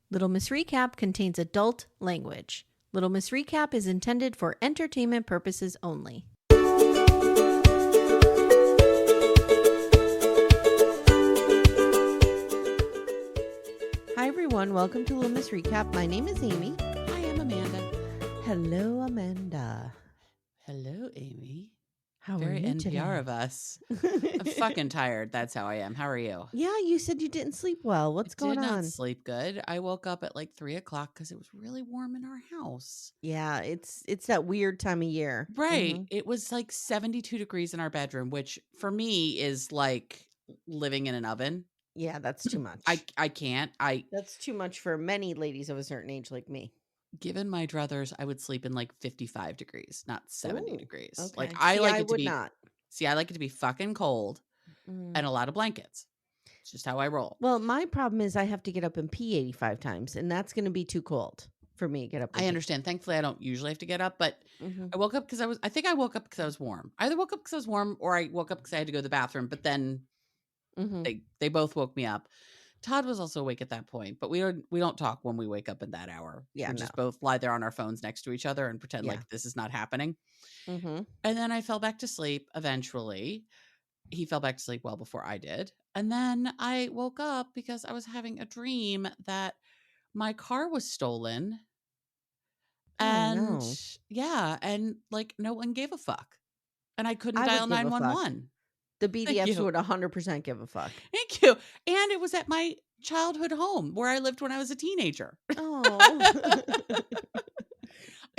Little Miss Recap contains adult language. Little Miss Recap is intended for entertainment purposes only. Hi everyone, welcome to Little Miss Recap. My name is Amy. I am Amanda. Hello, Amanda. Hello, Amy. How Very are you NPR today? of us. I'm fucking tired. That's how I am. How are you? Yeah, you said you didn't sleep well. What's I going did not on? sleep good. I woke up at like 3:00 because it was really warm in our house. Yeah, it's that weird time of year. Right. It was like 72 degrees in our bedroom, which for me is like living in an oven. Yeah, that's too much. I can't. That's too much for many ladies of a certain age like me. Given my druthers, I would sleep in like 55 degrees, not 70 Ooh, degrees. Like okay. I See, like I it to would be not. I like it to be fucking cold Mm. and a lot of blankets. It's just how I roll. Well, my problem is I have to get up and pee 85 times, and that's going to be too cold for me to get up and I pee. understand. Thankfully, I don't usually have to get up, but Mm-hmm. I woke up because I think I woke up because I was warm. I either woke up because I was warm or I woke up because I had to go to the bathroom, but then Mm-hmm. they both woke me up. Todd was also awake at that point, but we don't talk when we wake up in that hour. Yeah, We no. just both lie there on our phones next to each other and pretend Yeah. like this is not happening. Mm-hmm. And then I fell back to sleep eventually. He fell back to sleep well before I did. And then I woke up because I was having a dream that my car was stolen. Oh, And no. yeah, and like no one gave a fuck. And I couldn't I would dial give a fuck. 911. The Thank BDFs you. would 100% give a fuck. Thank you. And it was at my childhood home where I lived when I was a teenager. Oh.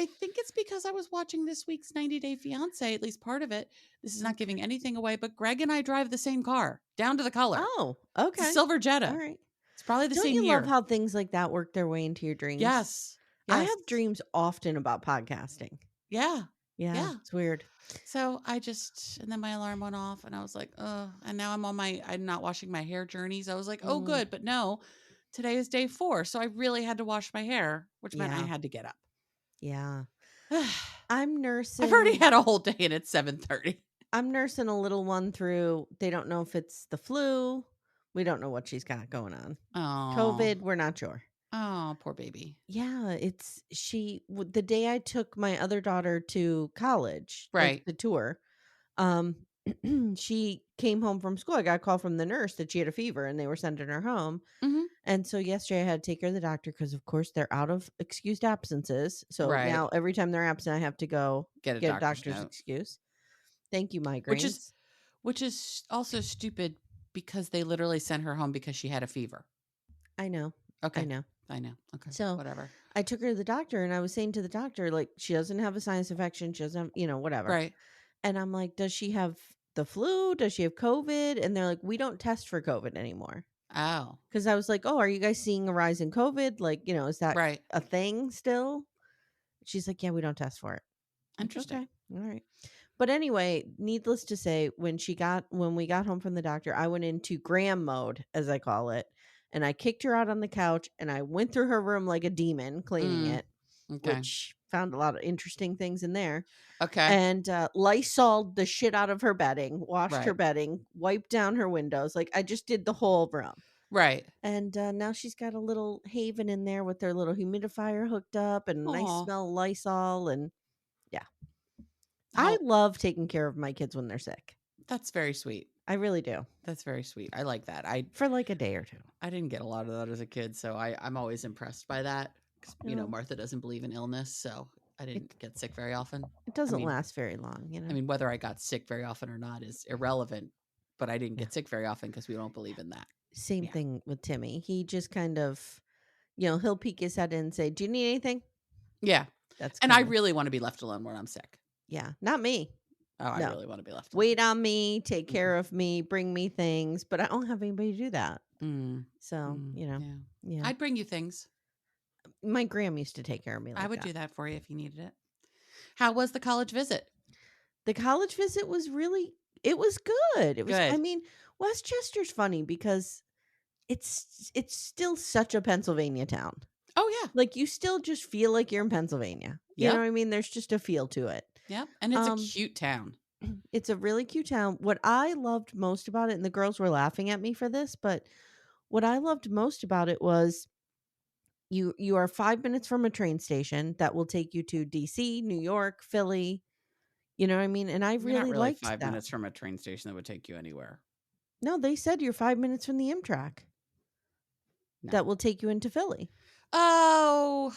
I think it's because I was watching this week's 90 Day Fiance, at least part of it. This is not giving anything away, but Greg and I drive the same car, down to the color. Oh, It's a okay. silver All Jetta. right. It's probably the Don't same you love year. how things like that work their way into your dreams? Yes. I Yes. have dreams often about podcasting. Yeah. Yeah. It's weird. So and then my alarm went off and I was like, and now I'm not washing my hair journeys. I was like, oh, good. But no, today is day 4. So I really had to wash my hair, which meant I had to get up. Yeah. I'm nursing. I've already had a whole day and it's 7:30. I'm nursing a little one through. They don't know if it's the flu. We don't know what she's got going on. Oh, COVID, we're not sure. Oh, poor baby. Yeah, the day I took my other daughter to college, Right. like the tour, she came home from school. I got a call from the nurse that she had a fever and they were sending her home. Mm-hmm. And so yesterday I had to take her to the doctor because, of course, they're out of excused absences. So Right. now every time they're absent, I have to go Get a doctor's note. excuse. Thank you, migraines. Which is also stupid because they literally sent her home because she had a fever. I know. Okay. I know. Okay. So whatever. I took her to the doctor and I was saying to the doctor, like, she doesn't have a sinus infection. She doesn't have, whatever. Right. And I'm like, does she have the flu? Does she have COVID? And they're like, we don't test for COVID anymore. Oh. Because I was like, oh, are you guys seeing a rise in COVID? Like, is that a thing still? She's like, yeah, we don't test for it. Interesting. Okay. All right. But anyway, needless to say, when we got home from the doctor, I went into Graham mode, as I call it. And I kicked her out on the couch and I went through her room like a demon cleaning it, which found a lot of interesting things in there. Okay. And Lysol'd the shit out of her bedding, washed her bedding, wiped down her windows. Like I just did the whole room. Right. And now she's got a little haven in there with their little humidifier hooked up and a nice smell of Lysol. And yeah. I love taking care of my kids when they're sick. That's very sweet. I really do. That's very sweet. I like that. For like a day or two. I didn't get a lot of that as a kid, so I'm always impressed by that. Martha doesn't believe in illness, so I didn't get sick very often. It doesn't last very long, I mean, whether I got sick very often or not is irrelevant, but I didn't get sick very often because we don't believe in that. Same thing with Timmy. He just kind of, he'll peek his head in and say, do you need anything? Yeah. I really want to be left alone when I'm sick. Yeah. Not me. Oh, I really want to be left alone. Wait on me, take care of me, bring me things, but I don't have anybody to do that. So, yeah. I'd bring you things. My Graham used to take care of me like I would that. do that for you if you needed it. How was the college visit? The college visit was it was good. It was good. I mean, Westchester's funny because it's still such a Pennsylvania town. Oh, yeah. Like you still just feel like you're in Pennsylvania. You know what I mean? There's just a feel to it. Yeah. And it's a cute town. It's a really cute town. What I loved most about it, and the girls were laughing at me for this, but what I loved most about it was You are 5 minutes from a train station that will take you to DC, New York, Philly, you know what I mean? And I You're not really really liked 5 that. minutes from a train station that would take you anywhere. No, they said you're 5 minutes from the Amtrak No. that will take you into Philly. Oh,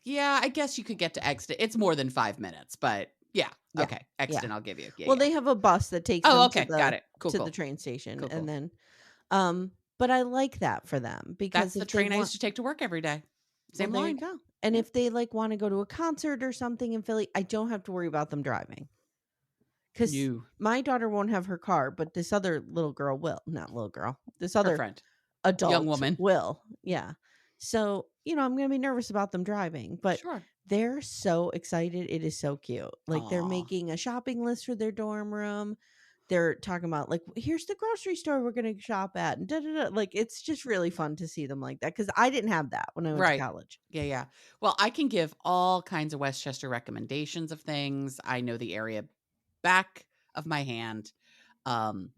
yeah, I guess you could get to Exton. It's more than 5 minutes, but yeah. Yeah, Okay, yeah. Exton, I'll give you. Yeah, Well, yeah. they have a bus that takes Oh, them okay, got it. Cool, to the cool. train station, Cool, and cool. then, but I like that for them because That's the if they train I used want to take to work every day. well, Same there you line. go. And Yeah. if they, like, wanna go to a concert or something in Philly, I don't have to worry about them driving. 'Cause You. my daughter won't have her car, but this other little girl will. Not little girl. This Her other friend. Young adult woman. will. Yeah. So, I'm gonna be nervous about them driving, but Sure. they're so excited. It is so cute. Like, they're Aw. making a shopping list for their dorm room. They're talking about, like, "Here's the grocery store we're gonna shop at," and da da da. Like, it's just really fun to see them like that because I didn't have that when I went to Right. college. Yeah, yeah. Well, I can give all kinds of Westchester recommendations of things. I know the area back of my hand.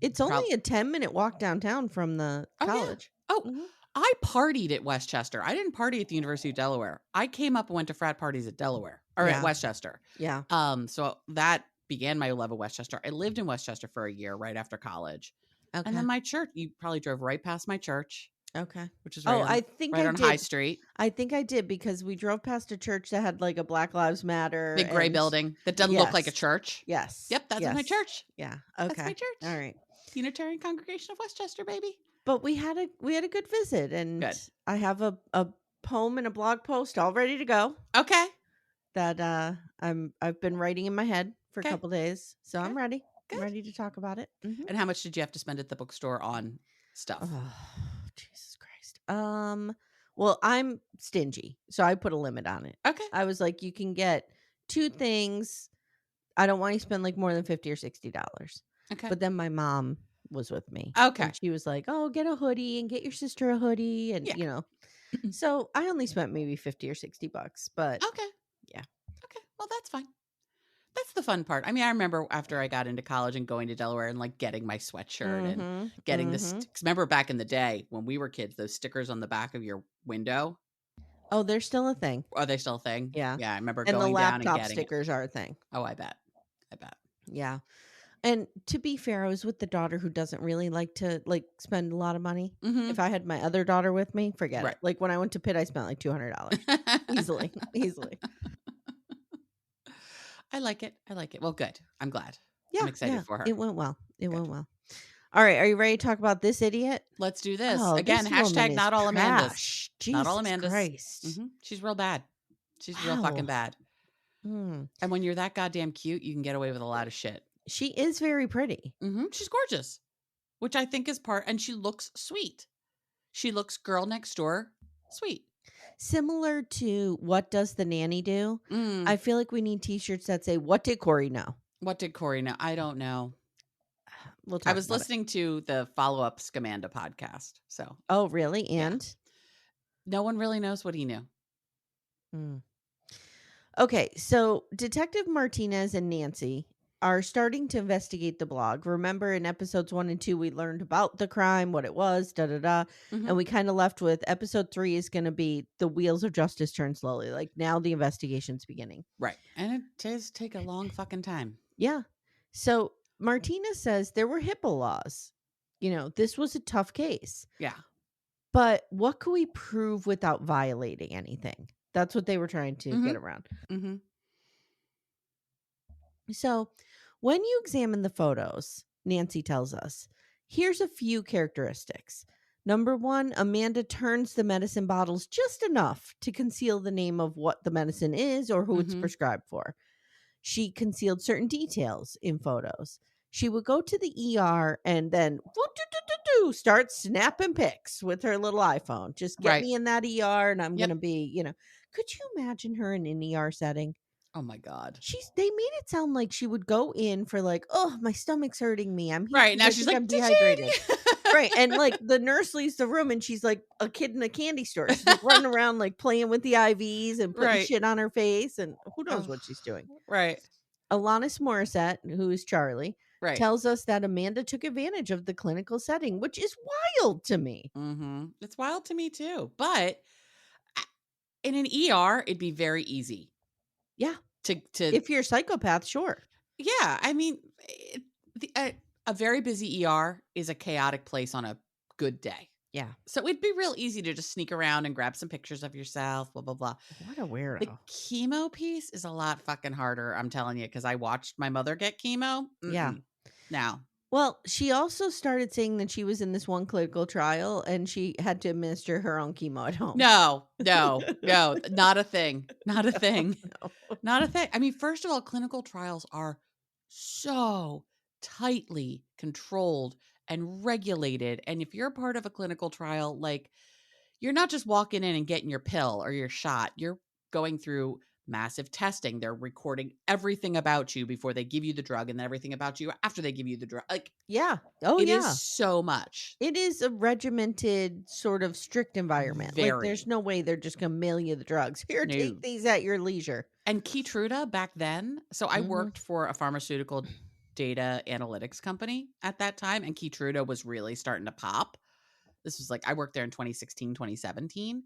It's Prob only a 10-minute walk downtown from the Oh, yeah. college. Oh, Mhm. I partied at Westchester. I didn't party at the University of Delaware. I came up and went to frat parties at Delaware or at Yeah. Westchester. Yeah. So that began my love of Westchester. I lived in Westchester for a year right after college. And then Okay. my church, you probably drove right past my church, Okay. which is Oh, I think right I on High did. Street. I think I did because we drove past a church that had, like, a Black Lives Matter Big gray and building that doesn't look like a yes. church. Yes. Yep, that's my Yes. church. Yeah. That's my Okay. church. Alright. Unitarian Congregation of Westchester, baby. But we had a good visit, and Good. I have a poem and a blog post all ready to go Okay. that, I've been writing in my head for a Okay. couple days, so Okay. I'm ready. I'm Good. ready to talk about it. Mhm. And how much did you have to spend at the bookstore on stuff? Oh, Jesus Christ. Well, I'm stingy, so I put a limit on it. Okay. I was like, you can get 2 things. I don't want you to spend like more than $50 or $60. Okay. But then my mom was with me Okay. and she was like, "Oh, get a hoodie and get your sister a hoodie." And, Yeah. so I only spent maybe 50 or $60, but Okay. yeah. Okay. Well, that's fine. That's the fun part. I mean, I remember after I got into college and going to Delaware and like getting my sweatshirt and Mhm. getting this. Mhm. 'Cause remember back in the day when we were kids, those stickers on the back of your window, Oh, they're still a thing. are they still a thing? Yeah. Yeah, I remember And the going down and laptop getting it. stickers are a thing. Oh, I bet. I bet. Yeah. And to be fair, I was with the daughter who doesn't really like to, like, spend a lot of money. Mm-hmm. If I had my other daughter with me, forget Right. it. Like, when I went to Pitt, I spent, like, $200. Easily, easily. I like it. I like it. Well, good. I'm glad. Yeah, I'm excited yeah, for her. it went well. It Good. went well. Alright, are you ready to talk about this idiot? Let's do this. Oh, Again, this woman hashtag is not all Amandas. trash. Not all Jesus Amandas. Christ. She's real bad. She's real fucking Wow. bad. Mm. And when you're that goddamn cute, you can get away with a lot of shit. She is very pretty. She's gorgeous, which I think is and she looks sweet. She looks girl next door sweet. Similar to What Does the Nanny Do? Mm. I feel like we need t-shirts that say, "What did Corey know?" What did Corey know? I don't know. We'll I talk was about it. listening to the follow-up Scamanda podcast. So Oh, really? yeah. And? No one really knows what he knew. Mm. Okay, so Detective Martinez and Nancy are starting to investigate the blog. Remember in episodes 1 and 2, we learned about the crime, what it was, da da da. Mhm. And we kind of left with episode 3 is going to be the wheels of justice turn slowly. Like now the investigation's beginning. Right. And it does take a long fucking time. Yeah. So Martinez says there were HIPAA laws. This was a tough case. Yeah. But what could we prove without violating anything? That's what they were trying to get around. Mm-hmm. So, when you examine the photos, Nancy tells us, here's a few characteristics. Number 1, Amanda turns the medicine bottles just enough to conceal the name of what the medicine is or who it's prescribed for. She concealed certain details in photos. She would go to the ER and then start snapping pics with her little iPhone. Just get me in that ER and I'm going to be, could you imagine her in an ER setting? Oh my God. They made it sound like she would go in for like, oh, my stomach's hurting me. I'm here. Right. Now I she's think like, I'm dehydrated. Right. And like the nurse leaves the room and she's like a kid in a candy store. She's like running around like playing with the IVs and putting shit on her face. And who knows what she's doing. Right. Alanis Morissette, who is Charlie, tells us that Amanda took advantage of the clinical setting, which is wild to me. It's wild to me too. But in an ER, it'd be very easy Yeah. to If you're a psychopath, sure. yeah, I mean, the a very busy ER is a chaotic place on a good day. Yeah. So it'd be real easy to just sneak around and grab some pictures of yourself, blah, blah, blah. What a The weirdo. chemo piece is a lot fucking harder, I'm telling you, because I watched my mother get chemo. Yeah. Now, Well, she also started saying that she was in this one clinical trial and she had to administer her own chemo at home. no, not a thing. Not a thing. No. Not a thing. I mean, first of all, clinical trials are so tightly controlled and regulated. And if you're a part of a clinical trial, like you're not just walking in and getting your pill or your shot, you're going through massive testing. They're recording everything about you before they give you the drug and then everything about you after they give you the drug. Like, Yeah. Oh, it is yeah. so much. It is a regimented, sort of strict environment. Like, there's Very. no way they're just going to mail you the drugs. Here, take No. these at your leisure. And Keytruda back then, so I Mhm. worked for a pharmaceutical data analytics company at that time, and Keytruda was really starting to pop. This was like, I worked there in 2016, 2017.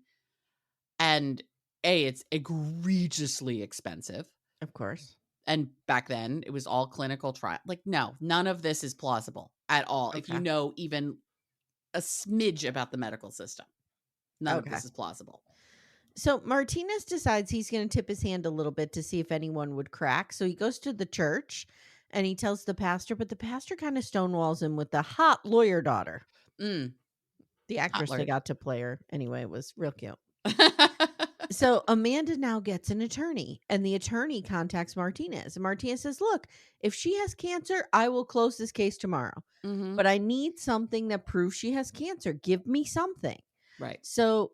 And it's egregiously expensive. Of course. And back then, it was all clinical trial. Like, no, none of this is plausible at all. If you Okay. know even a smidge about the medical system, none of Okay. this is plausible. So Martinez decides he's going to tip his hand a little bit to see if anyone would crack. So he goes to the church and he tells the pastor, but the pastor kind of stonewalls him with the hot lawyer daughter. Mm, The hot actress they lawyer. got to play her anyway was real cute. So Amanda now gets an attorney, and the attorney contacts Martinez. And Martinez says, look, if she has cancer, I will close this case tomorrow. Mhm. But I need something that proves she has cancer. Give me something. Right. So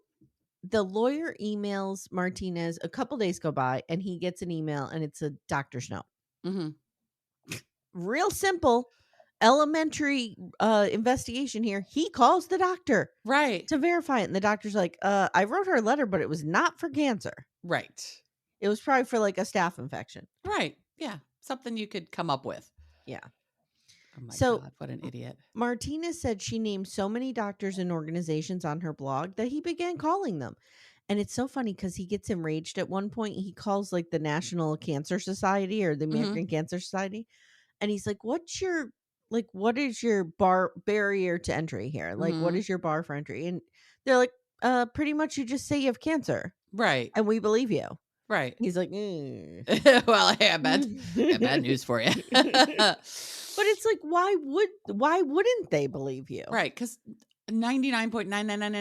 the lawyer emails Martinez. A couple days go by, and he gets an email, and it's a doctor's note. Mhm. Real simple, elementary investigation here. He calls the doctor Right. to verify it. And the doctor's like, I wrote her a letter, but it was not for cancer. Right. It was probably for like a staph infection. Right. Yeah. Something you could come up with. Yeah. Oh my So God. What an idiot. Martinez said she named so many doctors and organizations on her blog that he began calling them. And it's so funny because he gets enraged at one point. He calls like the National Cancer Society or the American Cancer Society. And he's like, what is your barrier to entry here? Like, what Mhm. is your bar for entry? And they're like, pretty much you just say you have cancer Right. and we believe you. Right. He's like, "Mm." Well, I have bad news for you. But it's like, why wouldn't they believe you? Right, because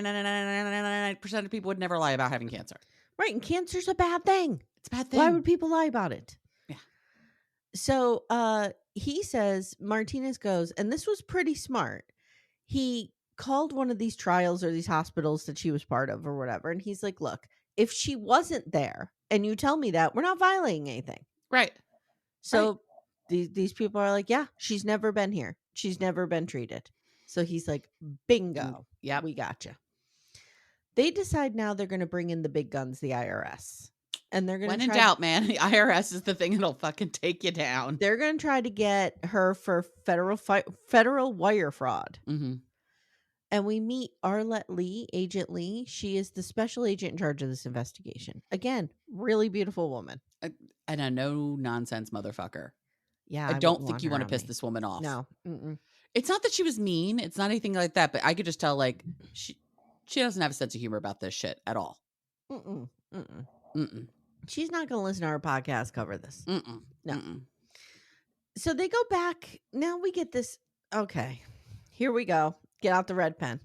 99.9999999% of people would never lie about having cancer. Right, and cancer's a bad thing. It's a bad Why thing. would people lie about it? Yeah. So, he says Martinez goes, and this was pretty smart. He called one of these trials or these hospitals that she was part of or whatever, and he's like, "Look, if she wasn't there and you tell me that, we're not violating anything." Right. So these people are like, "Yeah, she's never been here. She's never been treated." So he's like, "Bingo. Yep. We gotcha." They decide now they're going to bring in the big guns, the IRS. And they're going When to in try doubt, man, the IRS is the thing that'll fucking take you down. they're going to try to get her for federal wire fraud. Mhm. And we meet Arlette Lee, Agent Lee. She is the special agent in charge of this investigation. Again, really beautiful woman. And a no-nonsense motherfucker. Yeah, I I don't wouldn't think want you her wanna on piss me. this woman off. No. Mm-mm. It's not that she was mean, it's not anything like that, but I could just tell, like, she doesn't have a sense of humor about this shit at all. Mm-mm. Mm-mm. Mm-mm. She's not going to listen to our podcast cover this. Mm-mm. No. Mm-mm. So they go back. Now we get this. Okay, here we go. Get out the red pen.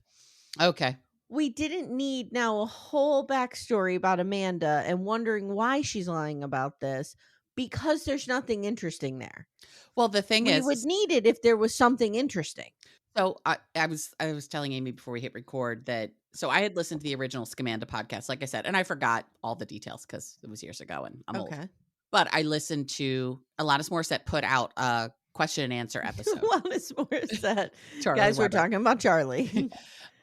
Okay. We didn't need now a whole backstory about Amanda and wondering why she's lying about this because there's nothing interesting there. Well, the thing We is would need it if there was something interesting. so I was telling Amy before we hit record that so I had listened to the original Scamanda podcast, like I said, and I forgot all the details because it was years ago and I'm old. Okay. But I listened to Alanis Morissette put out a question and answer episode. Alanis Morissette. Charlie Guys, we're Weber. talking about Charlie.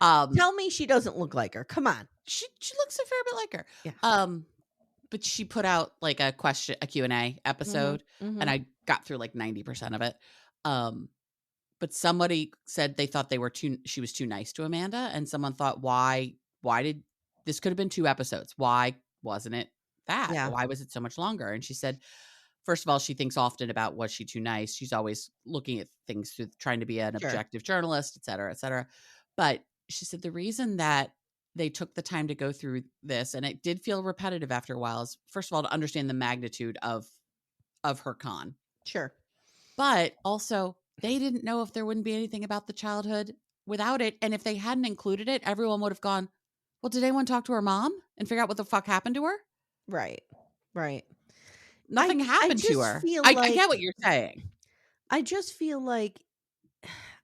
Tell me she doesn't look like her. Come on. She looks a fair bit like her. Yeah. But she put out like a Q&A episode, Mhm. and I got through like 90% of it. But somebody said they thought she was too nice to Amanda, and someone thought, why did this could have been 2 episodes? Why wasn't it that? Yeah. Why was it so much longer? And she said, first of all, she thinks often about, was she too nice? She's always looking at things through trying to be an Sure. objective journalist, et cetera, et cetera. But she said the reason that they took the time to go through this, and it did feel repetitive after a while, is first of all, to understand the magnitude of her con. Sure. But also, they didn't know if there wouldn't be anything about the childhood without it. And if they hadn't included it, everyone would have gone, well, did anyone talk to her mom and figure out what the fuck happened to her? Right. Right. Nothing I happened to just her. feel I like get what you're saying. I just feel like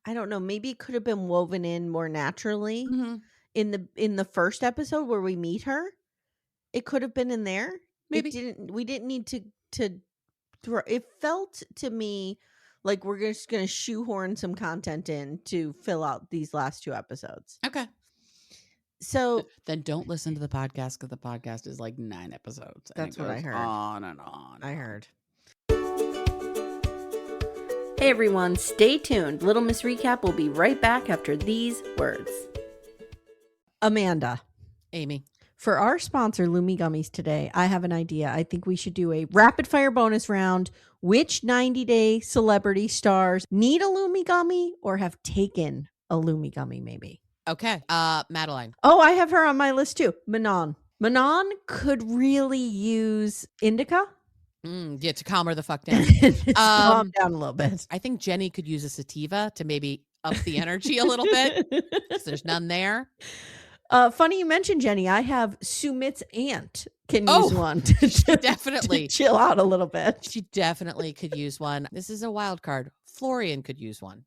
I don't know, maybe it could have been woven in more naturally Mhm. in the first episode where we meet her. It could have been in there. It Maybe. didn't we didn't need to throw it felt to me like we're just going to shoehorn some content in to fill out these last 2 episodes. Okay. So Then don't listen to the podcast, because the podcast is like 9 episodes. And that's it what I goes heard. on and on. I heard. Hey everyone, stay tuned. Little Miss Recap will be right back after these words. Amanda. Amy. For our sponsor, Lumi Gummies today, I have an idea. I think we should do a rapid fire bonus round. Which 90-day celebrity stars need a Lumi Gummy or have taken a Lumi Gummy maybe? Okay. Madeline. Oh, I have her on my list too. Manon. Manon could really use indica. Yeah, to calm her the fuck down. Calm down a little bit. I think Jenny could use a sativa to maybe up the energy a little bit, because there's none there. Funny you mentioned Jenny. I have Sumit's aunt can use one to definitely chill out a little bit. She definitely could use one. This is a wild card. Florian could use one.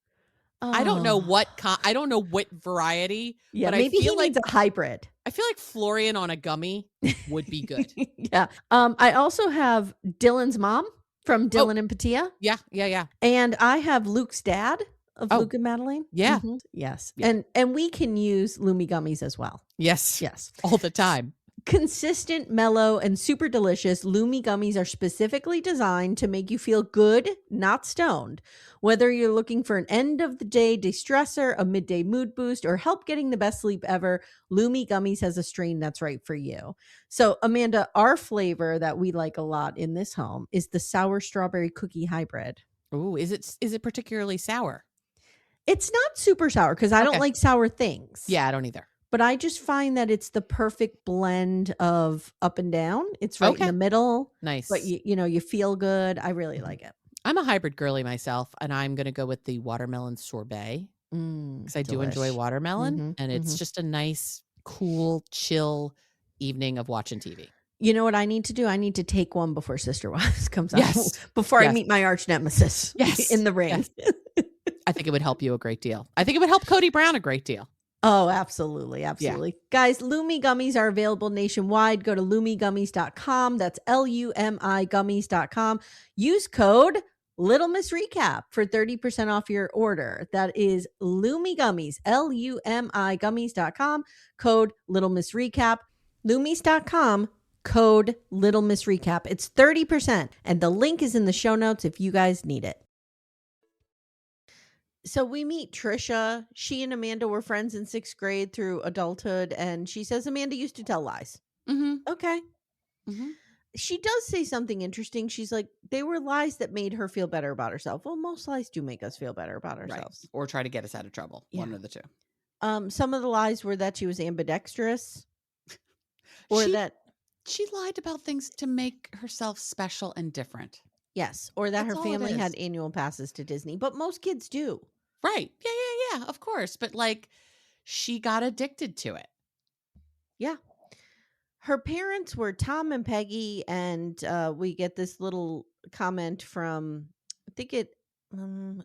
I don't know what I don't know what variety. Yeah, but maybe I feel he needs a hybrid. I feel like Florian on a gummy would be good. Yeah. I also have Dylan's mom from Dylan and Patia. Yeah. And I have Luke's dad of Luke and Madeline. Yeah. Mm-hmm. Yes. Yeah. And we can use Lumi Gummies as well. Yes. Yes. All the time. Consistent, mellow, and super delicious, Lumi Gummies are specifically designed to make you feel good, not stoned. Whether you're looking for an end-of-the-day de-stressor, a midday mood boost, or help getting the best sleep ever, Lumi Gummies has a strain that's right for you. So, Amanda, our flavor that we like a lot in this home is the sour strawberry cookie hybrid. Ooh, is it particularly sour? It's not super sour because I don't like sour things. Yeah, I don't either. But I just find that it's the perfect blend of up and down. It's right in the middle. Nice. But you feel good. I really like it. I'm a hybrid girly myself, and I'm going to go with the watermelon sorbet because I do enjoy watermelon, and it's just a nice, cool, chill evening of watching TV. You know what I need to do? I need to take one before Sister Wives comes out. Before I meet my arch nemesis in the ring. Yes. I think it would help you a great deal. I think it would help Cody Brown a great deal. Oh, absolutely. Absolutely. Yeah. Guys, Lumi Gummies are available nationwide. Go to lumigummies.com. That's LUMI gummies.com. Use code Little Miss Recap for 30% off your order. That is Lumi Gummies, LUMI gummies.com. Code Little Miss Recap. Lumis.com. Code Little Miss Recap. It's 30%. And the link is in the show notes if you guys need it. So we meet Trisha. She and Amanda were friends in 6th grade through adulthood, and she says Amanda used to tell lies. Mm-hmm. Okay. Mm-hmm. She does say something interesting. She's like, they were lies that made her feel better about herself. Well, most lies do make us feel better about ourselves. Right. Or try to get us out of trouble. Yeah. One of the two. Some of the lies were that she was ambidextrous. Or that she lied about things to make herself special and different. Yes. Or that her family had annual passes to Disney. But most kids do. Right. Yeah. Of course. But she got addicted to it. Yeah. Her parents were Tom and Peggy. And we get this little comment from, I think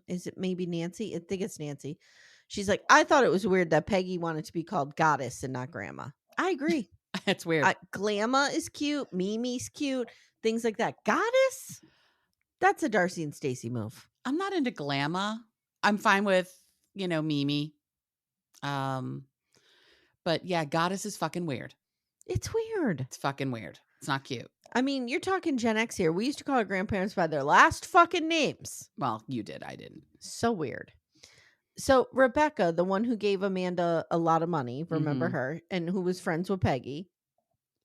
is it maybe Nancy? I think it's Nancy. She's like, I thought it was weird that Peggy wanted to be called Goddess and not Grandma. I agree. That's weird. Glamma is cute. Mimi's cute. Things like that. Goddess? That's a Darcy and Stacy move. I'm not into Glamma. I'm fine with, Mimi. But yeah, Goddess is fucking weird. It's weird. It's fucking weird. It's not cute. I mean, you're talking Gen X here. We used to call our grandparents by their last fucking names. Well, you did. I didn't. So weird. So Rebecca, the one who gave Amanda a lot of money, remember her, and who was friends with Peggy.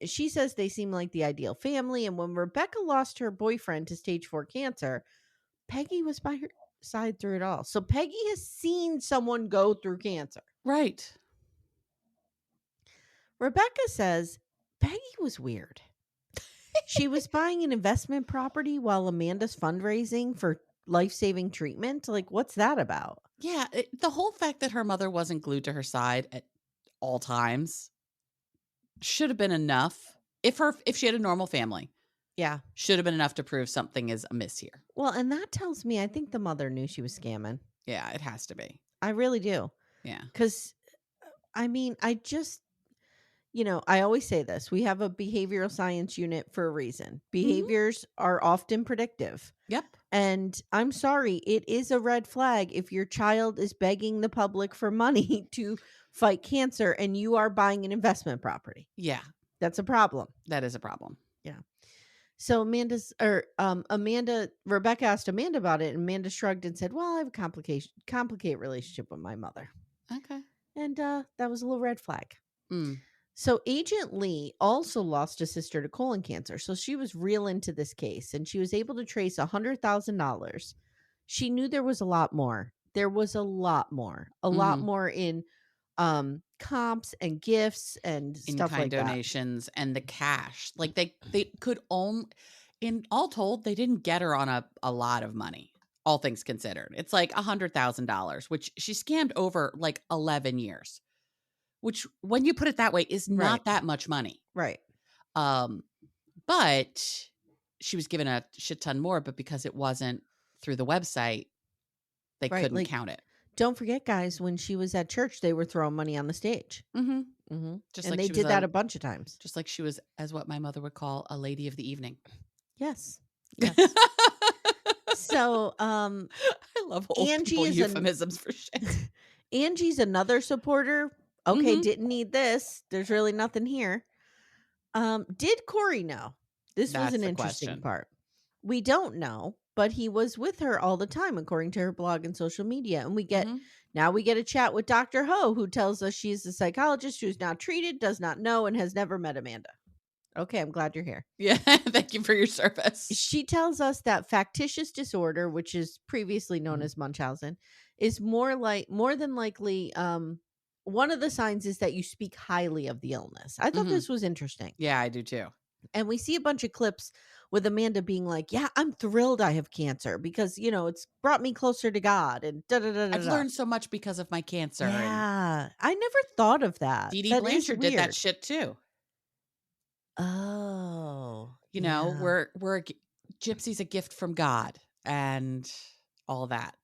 she says they seem like the ideal family. And when Rebecca lost her boyfriend to stage 4 cancer, Peggy was by her side through it all. So Peggy has seen someone go through cancer. Right. Rebecca says Peggy was weird. She was buying an investment property while Amanda's fundraising for life-saving treatment. Like, what's that about? Yeah, the whole fact that her mother wasn't glued to her side at all times should have been enough. If she had a normal family, Yeah. should have been enough to prove something is amiss here. Well, and that tells me I think the mother knew she was scamming. Yeah, it has to be. I really do. Yeah. Because, I mean, I just, I always say this. We have a behavioral science unit for a reason. Behaviors are often predictive. Yep. And I'm sorry, it is a red flag if your child is begging the public for money to fight cancer and you are buying an investment property. Yeah. That's a problem. That is a problem. Yeah. So Rebecca asked Amanda about it, and Amanda shrugged and said, well, I have a complicated relationship with my mother. Okay. And that was a little red flag. Mm. So Agent Lee also lost a sister to colon cancer. So she was real into this case, and she was able to trace $100,000. She knew there was a lot more. There was a lot more in comps and gifts and stuff like that. Donations and the cash. Like they could only, in all told, they didn't get her on a lot of money, all things considered. It's like $100,000, which she scammed over like 11 years. Which, when you put it that way, is not that much money. Right. But she was given a shit ton more, but because it wasn't through the website, they couldn't count it. Don't forget, guys, when she was at church, they were throwing money on the stage. Mm-hmm. Mm-hmm. Just and like they did that a bunch of times. Just like she was, as what my mother would call, a lady of the evening. Yes. Yes. So, I love old people euphemisms for shit. Angie's another supporter. Okay, didn't need this. There's really nothing here. Did Corey know? This was an interesting part. We don't know, but he was with her all the time, according to her blog and social media. And now we get a chat with Dr. Ho, who tells us she's a psychologist who's not treated, does not know, and has never met Amanda. Okay, I'm glad you're here. Yeah, thank you for your service. She tells us that factitious disorder, which is previously known as Munchausen, is more than likely one of the signs is that you speak highly of the illness. I thought this was interesting. Yeah, I do too. And we see a bunch of clips with Amanda being like, yeah, I'm thrilled I have cancer because, it's brought me closer to God and I've learned so much because of my cancer. Yeah. I never thought of that. Dee Dee Blanchard did that shit too. Oh. We're Gypsy's a gift from God and all that.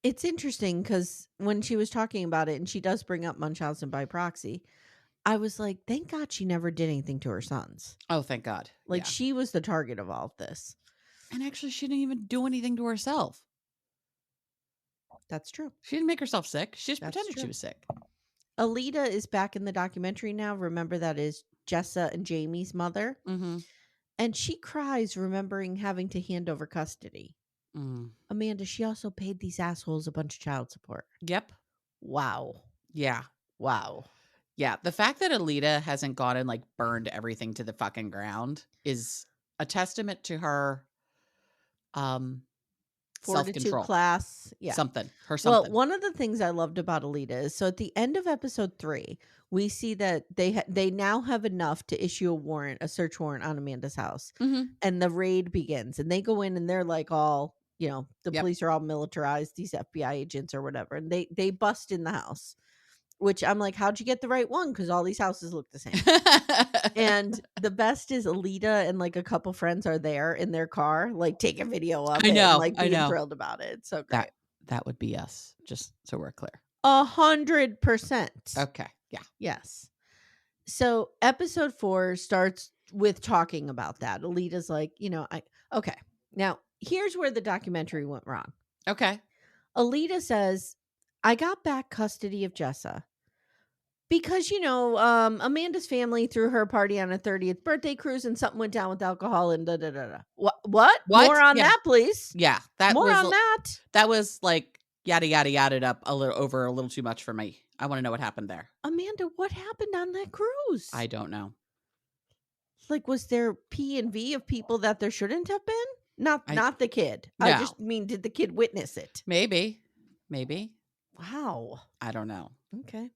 It's interesting because when she was talking about it, and she does bring up Munchausen by proxy, I was like, thank God she never did anything to her sons. Oh, thank God. Like, she was the target of all of this. And actually, she didn't even do anything to herself. That's true. She didn't make herself sick. She just pretended she was sick. Alita is back in the documentary now. Remember, that is Jessa and Jamie's mother. Mm-hmm. And she cries remembering having to hand over custody. Amanda, she also paid these assholes a bunch of child support. Yep. Wow. Yeah. Wow. Yeah. The fact that Alita hasn't gone and like burned everything to the fucking ground is a testament to her self-control. Class. Yeah. Something. Well, one of the things I loved about Alita is, so at the end of episode 3, we see that they now have enough to issue a search warrant on Amanda's house. And the raid begins, and they go in and they're like all, the police are all militarized, these FBI agents or whatever. And they bust in the house, which I'm like, how'd you get the right one? Because all these houses look the same. And the best is Alita and like a couple friends are there in their car, like taking video of it and like being thrilled about it. It's so great. That would be us, just so we're clear. 100%. Okay. Yeah. Yes. So episode 4 starts with talking about that. Alita's like, okay. Now, here's where the documentary went wrong. Okay. Alita says, I got back custody of Jessa because, Amanda's family threw her party on a 30th birthday cruise and something went down with alcohol and da-da-da-da. What? More on that, please. Yeah. More on that. That was like yada, yada, yada up a little too much for me. I want to know what happened there. Amanda, what happened on that cruise? I don't know. like, was there P and V of people that there shouldn't have been? Not the kid. I No. just mean, did the kid witness it? Maybe. Wow. I don't know. Okay.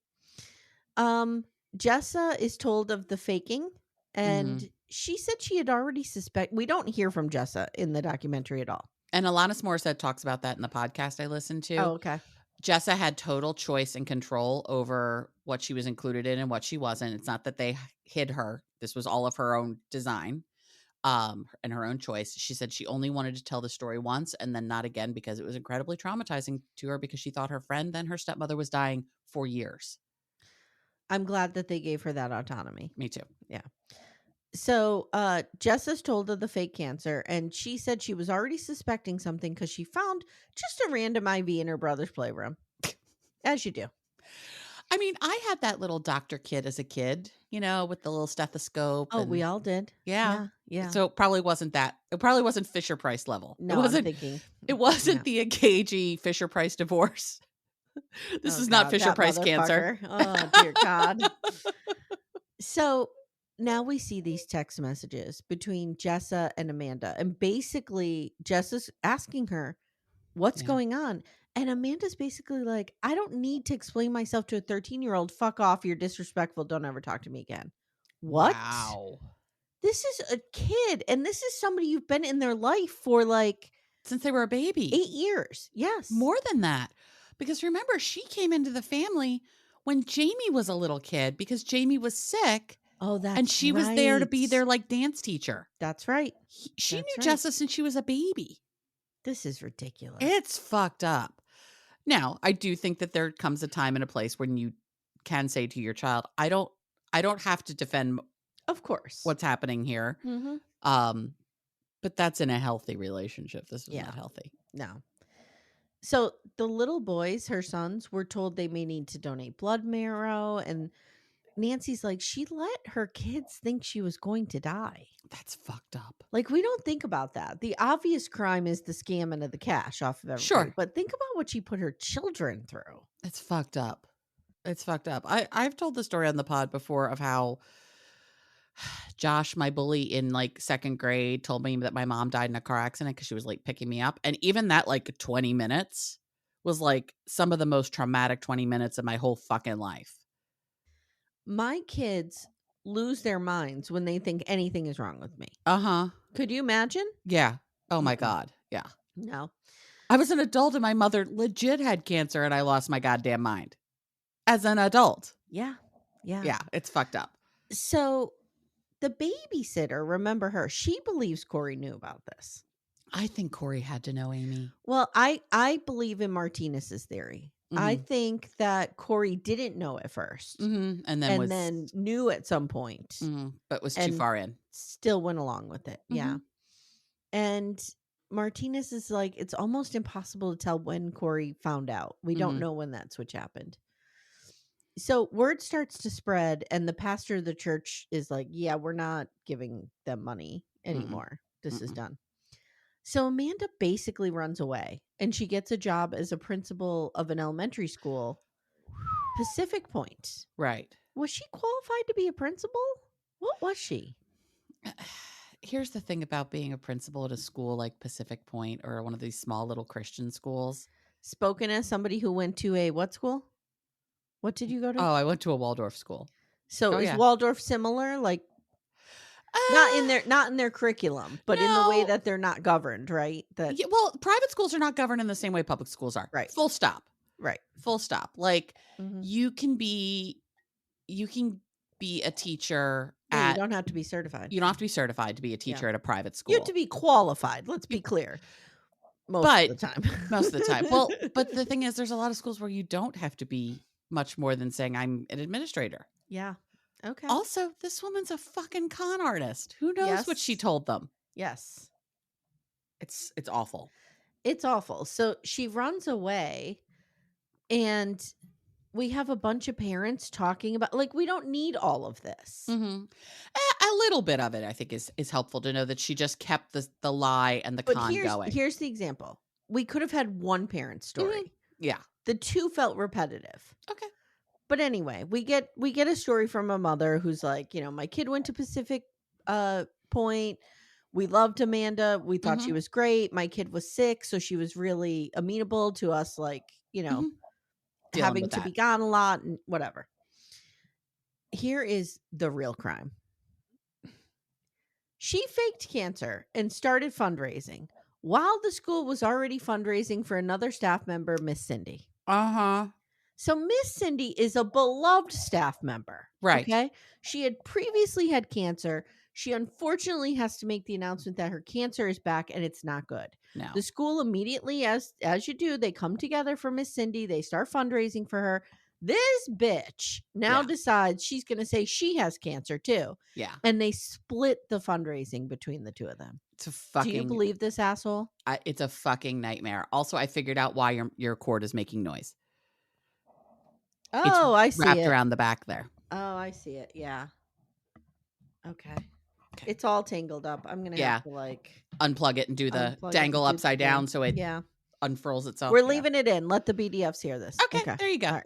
Jessa is told of the faking, and she said she had already we don't hear from Jessa in the documentary at all. And Alanis Morissette talks about that in the podcast I listened to. Oh, okay. Jessa had total choice and control over what she was included in and what she wasn't. It's not that they hid her. This was all of her own design, and her own choice. She said she only wanted to tell the story once and then not again because it was incredibly traumatizing to her because she thought her friend, then her stepmother, was dying for years. I'm glad that they gave her that autonomy. Me too. Yeah. So Jessa's told of the fake cancer, and she said she was already suspecting something because she found just a random IV in her brother's playroom. As you do. I mean, I had that little doctor kit as a kid, you know, with the little stethoscope. Oh, we all did. Yeah. Yeah. So it probably wasn't that. It probably wasn't Fisher Price level. No, it wasn't, I'm thinking. It wasn't the Akagi Fisher Price divorce. This is not Fisher Price cancer. Oh, dear God. So now we see these text messages between Jessa and Amanda. And basically, Jessa's asking her, what's going on? And Amanda's basically like, I don't need to explain myself to a 13-year-old. Fuck off. You're disrespectful. Don't ever talk to me again. What? Wow. This is a kid. And this is somebody you've been in their life for like... since they were a baby. 8 years. Yes. More than that. Because remember, she came into the family when Jamie was a little kid because Jamie was sick. Oh, that's right. And she was there to be their like dance teacher. That's right. She knew Jessa since she was a baby. This is ridiculous. It's fucked up. Now, I do think that there comes a time and a place when you can say to your child, I don't have to defend, of course, what's happening here. But that's in a healthy relationship. This is not healthy. No. So the little boys, her sons, were told they may need to donate blood marrow, and Nancy's like, she let her kids think she was going to die. That's fucked up. Like, we don't think about that. The obvious crime is the scamming of the cash off of everybody. Sure. But think about what she put her children through. It's fucked up. It's fucked up. I've told the story on the pod before of how Josh, my bully in like second grade, told me that my mom died in a car accident because she was like picking me up. And even that like 20 minutes was like some of the most traumatic 20 minutes of my whole fucking life. My kids lose their minds when they think anything is wrong with me. Could you imagine? Yeah. Oh my God. Yeah. No. I was an adult and my mother legit had cancer and I lost my goddamn mind as an adult. Yeah. Yeah. It's fucked up. So the babysitter, remember her, she believes Corey knew about this. I think Corey had to know, Amy. Well, I believe in Martinez's theory. I think that Corey didn't know at first, and then knew at some point, but was too far in. Still went along with it. Yeah. And Martinez is like, it's almost impossible to tell when Corey found out. We don't know when that switch happened. So word starts to spread, and the pastor of the church is like, yeah, we're not giving them money anymore. This is done. So Amanda basically runs away, and she gets a job as a principal of an elementary school, Pacific Point. Right. Was she qualified to be a principal? What was she? Here's the thing about being a principal at a school like Pacific Point or one of these small little Christian schools. Spoken as somebody who went to a what school? What did you go to? Oh, I went to a Waldorf school. So is Waldorf similar? Like not in their curriculum, but in the way that they're not governed, right? Well, private schools are not governed in the same way public schools are. Right. Full stop. Right. Full stop. Like you can be a teacher you don't have to be certified. You don't have to be certified to be a teacher at a private school. You have to be qualified. Let's be clear. Most of the time. Most of the time. Well, but the thing is, there's a lot of schools where you don't have to be much more than saying I'm an administrator. Yeah. Okay. Also, this woman's a fucking con artist. Who knows what she told them? Yes. It's awful. It's awful. So she runs away, and we have a bunch of parents talking about, like, we don't need all of this. A little bit of it, I think, is helpful to know that she just kept the lie and the con going. Here's the example. We could have had one parent story. Yeah. The two felt repetitive. Okay. But anyway, we get a story from a mother who's like, my kid went to Pacific point. We loved Amanda. We thought she Mhm. was great. My kid was sick, so she was really amenable to us, like, Mhm. Dealing having with to be that. gone a lot and whatever. Here is the real crime. She faked cancer and started fundraising while the school was already fundraising for another staff member, Miss Cindy. Uh-huh. So Miss Cindy is a beloved staff member. Right. Okay. She had previously had cancer. She unfortunately has to make the announcement that her cancer is back and it's not good. No. The school immediately, as you do, they come together for Miss Cindy. They start fundraising for her. This bitch now Yeah. decides she's going to say she has cancer too. Yeah. And they split the fundraising between the two of them. It's a Do you fucking believe this asshole? it's a fucking nightmare. Also, I figured out why your cord is making noise. It's Oh, I see wrapped it. around the back there. Oh, I see it. Yeah. Okay. Okay. It's all tangled up. I'm gonna have Yeah. to like Unplug it and do the unplug it and dangle do the upside thing. down so it Yeah. unfurls itself. We're Yeah. leaving it in. Let the BDFs hear this. Okay, Okay. there you go. All right.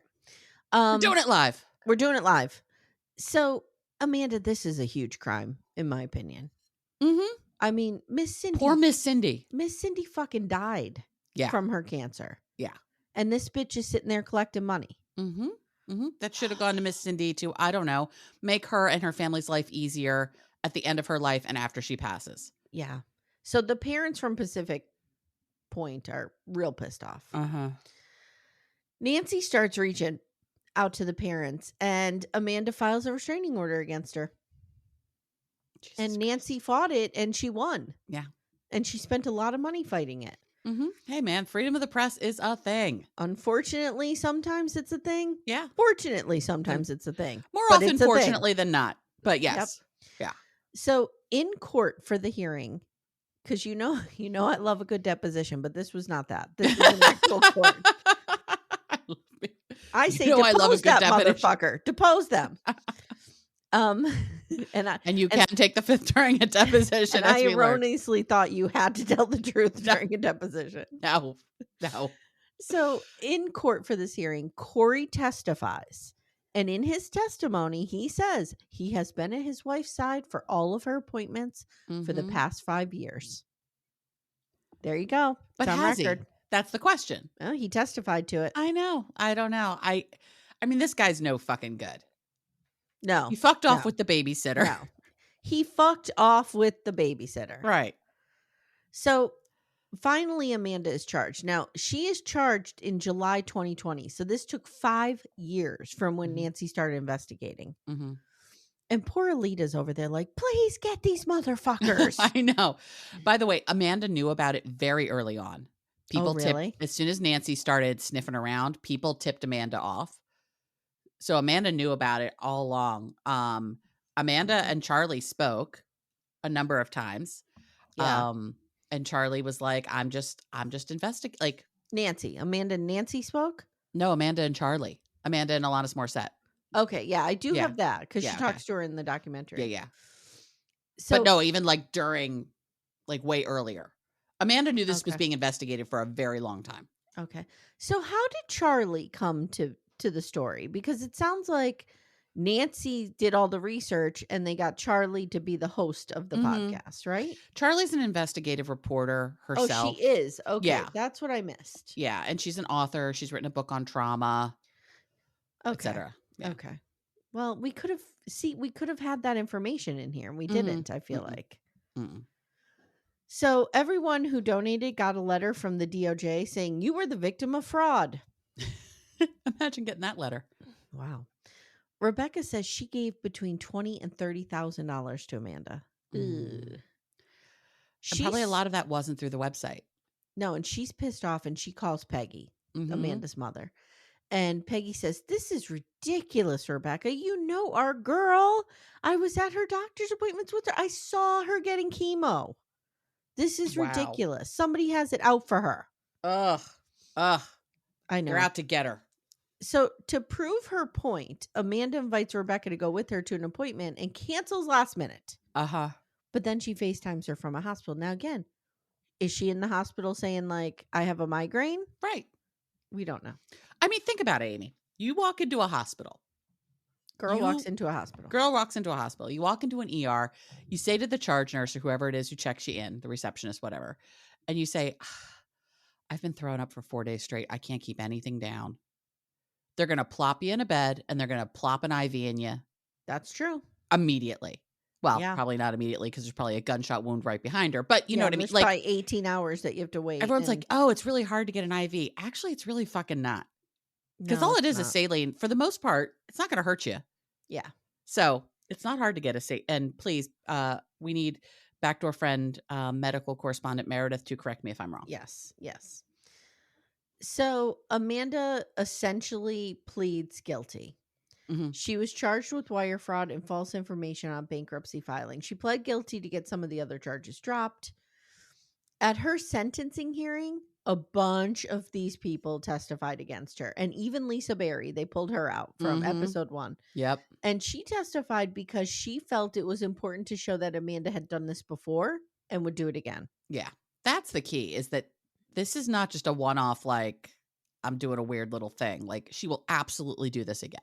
We're doing it live. We're doing it live. So, Amanda, this is a huge crime, in my opinion. Mhm. I mean, Poor Miss Cindy. Miss Cindy fucking died Yeah. from her cancer. Yeah. And this bitch is sitting there collecting money. Mhm. Mhm. That should have gone to Miss Cindy to, I don't know, make her and her family's life easier at the end of her life and after she passes. Yeah. So the parents from Pacific Point are real pissed off. Uh-huh. Nancy starts reaching out to the parents, and Amanda files a restraining order against her. Jesus And Christ. Nancy fought it, and she won. Yeah. And she spent a lot of money fighting it. Mhm. Hey man, freedom of the press is a thing. Unfortunately, sometimes it's a thing. Yeah. Fortunately, sometimes it's a thing. More But often it's a thing. fortunately than not. But Yep. yes. Yeah. So in court for the hearing, because you know I love a good deposition, but this was not that. This was an actual court. I say I love a depose good that definition. motherfucker. Depose them. And you can take the fifth during a deposition. And as I we learned. erroneously thought you had to tell the truth during a deposition. No. So in court for this hearing, Corey testifies. And in his testimony, he says he has been at his wife's side for all of her appointments for the past 5 years. There you go. But it's on has record. he? That's the question. Well, he testified to it. I know. I don't know. I mean, this guy's no fucking good. No. He fucked off with the babysitter. No. He fucked off with the babysitter. Right. So finally, Amanda is charged. Now, she is charged in July 2020. So this took 5 years from when Nancy started investigating. Mm-hmm. And poor Alita's over there like, please get these motherfuckers. I know. By the way, Amanda knew about it very early on. People really? as soon as Nancy started sniffing around, people tipped Amanda off. So Amanda knew about it all along. Amanda and Charlie spoke a number of times. Yeah. And Charlie was like, I'm just investigating. Like Nancy. Amanda and Nancy spoke? No, Amanda and Charlie. Amanda and Alanis Morissette. Okay. Yeah, I do have that because she talks to her in the documentary. Yeah. So, but no, even like during, like way earlier. Amanda knew this was being investigated for a very long time. Okay. So how did Charlie come to the story? Because it sounds like Nancy did all the research and they got Charlie to be the host of the podcast, right? Charlie's an investigative reporter herself. Oh, she is. Okay. Yeah. That's what I missed. Yeah. And she's an author. She's written a book on trauma, etc. Yeah. Okay. Well, we could have had that information in here and we didn't, I feel like. So everyone who donated got a letter from the DOJ saying you were the victim of fraud. Imagine getting that letter. Wow. Rebecca says she gave between $20,000 and $30,000 to Amanda. Probably a lot of that wasn't through the website. No, and she's pissed off and she calls Peggy, Amanda's mother. And Peggy says, this is ridiculous, Rebecca. You know our girl. I was at her doctor's appointments with her. I saw her getting chemo. This is ridiculous. Somebody has it out for her. Ugh. I know. You're out to get her. So to prove her point, Amanda invites Rebecca to go with her to an appointment and cancels last minute. But then she FaceTimes her from a hospital. Now, again, is she in the hospital saying like, I have a migraine? Right. We don't know. I mean, think about it, Amy. You walk into a hospital. Girl walks into a hospital. Girl walks into a hospital. You walk into an ER. You say to the charge nurse or whoever it is who checks you in, the receptionist, whatever, and you say, I've been throwing up for 4 days straight. I can't keep anything down. They're going to plop you in a bed and they're going to plop an IV in you. That's true. Immediately. Well, Yeah. probably not immediately because there's probably a gunshot wound right behind her. But you know what I mean? There's Like probably 18 hours that you have to wait. everyone's like, oh, it's really hard to get an IV. Actually, it's really fucking not. Because no, all it it's is not. saline. For the most part, it's not going to hurt you. Yeah. So it's not hard to get a saline. And please, we need backdoor friend, medical correspondent Meredith to correct me if I'm wrong. Yes. Yes. So Amanda essentially pleads guilty. Mhm. She was charged with wire fraud and false information on bankruptcy filing. She pled guilty to get some of the other charges dropped. At her sentencing hearing, a bunch of these people testified against her. And even Lisa Berry, they pulled her out from episode 1. Yep. And she testified because she felt it was important to show that Amanda had done this before and would do it again. Yeah. That's the key, is that this is not just a one-off, like, I'm doing a weird little thing. Like, she will absolutely do this again.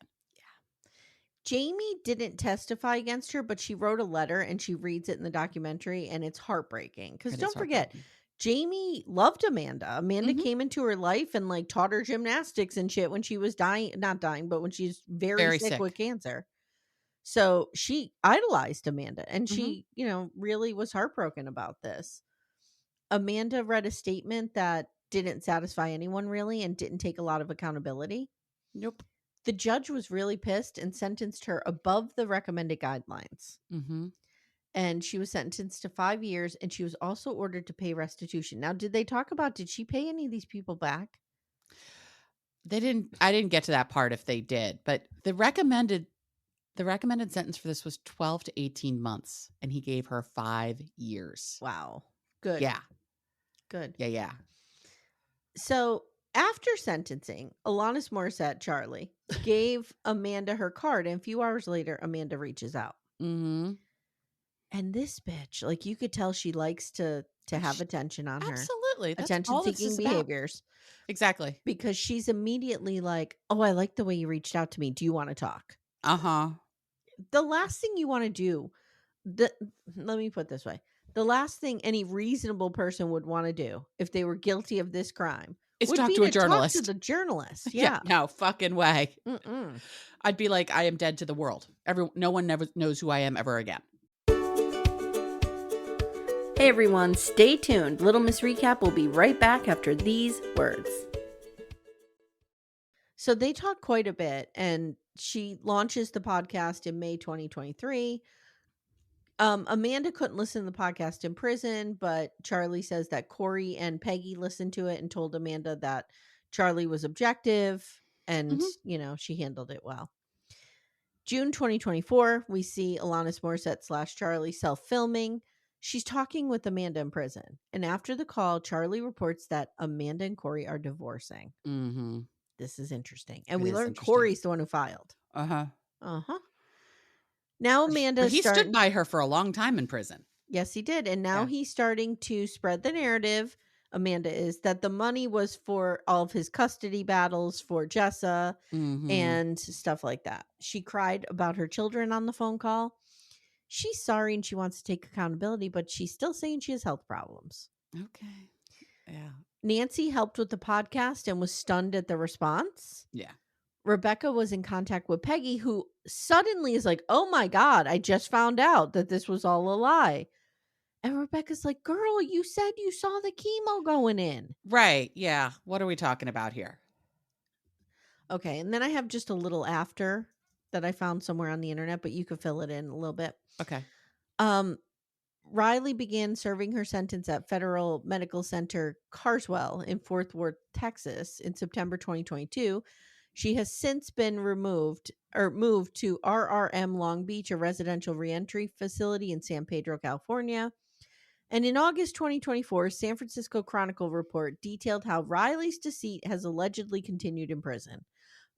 Jamie didn't testify against her, but she wrote a letter and she reads it in the documentary, and it's heartbroken. Because don't forget, Jamie loved Amanda. Amanda came into her life and like taught her gymnastics and shit when she was not dying, but when she's very sick with cancer. So she idolized Amanda, and she, really was heartbroken about this. Amanda read a statement that didn't satisfy anyone really and didn't take a lot of accountability. Nope. The judge was really pissed and sentenced her above the recommended guidelines. Mm-hmm. And she was sentenced to 5 years, and she was also ordered to pay restitution. Now, did they talk about, did she pay any of these people back? I didn't get to that part if they did, but the recommended sentence for this was 12 to 18 months, and he gave her 5 years. Wow. Good. Yeah. Good. Yeah. So after sentencing, Alanis Morissette, Charlie, gave Amanda her card, and a few hours later, Amanda reaches out. Mm-hmm. And this bitch, like, you could tell she likes to have attention on her. Absolutely. That's attention-seeking behaviors. Exactly. Because she's immediately like, oh, I like the way you reached out to me. Do you want to talk? Uh-huh. The last thing you want to do, let me put it this way. The last thing any reasonable person would want to do if they were guilty of this crime is would talk be to a journalist. Talk to the journalist. Yeah. No fucking way. Mm-mm. I'd be like, I am dead to the world. No one never knows who I am ever again. Hey everyone, stay tuned. Little Miss Recap will be right back after these words. So they talk quite a bit, and she launches the podcast in May 2023. Amanda couldn't listen to the podcast in prison, but Charlie says that Corey and Peggy listened to it and told Amanda that Charlie was objective, and, she handled it well. June 2024, we see Alanis Morissette / Charlie self-filming. She's talking with Amanda in prison. And after the call, Charlie reports that Amanda and Corey are divorcing. Mm-hmm. This is interesting. And we learned Corey's the one who filed. Uh-huh. Uh-huh. Now Amanda But he stood by her for a long time in prison. Yes, he did. And now he's starting to spread the narrative, Amanda is, that the money was for all of his custody battles for Jessa and stuff like that. She cried about her children on the phone call. She's sorry and she wants to take accountability, but she's still saying she has health problems. Okay. Yeah. Nancy helped with the podcast and was stunned at the response. Yeah. Rebecca was in contact with Peggy, who suddenly is like, oh my God, I just found out that this was all a lie. And Rebecca's like, girl, you said you saw the chemo going in. Right. Yeah. What are we talking about here? Okay. And then I have just a little after that I found somewhere on the internet, but you could fill it in a little bit. Okay. Riley began serving her sentence at Federal Medical Center Carswell in Fort Worth, Texas in September 2022. She has since been moved to RRM Long Beach, a residential reentry facility in San Pedro, California. And in August 2024, San Francisco Chronicle report detailed how Riley's deceit has allegedly continued in prison.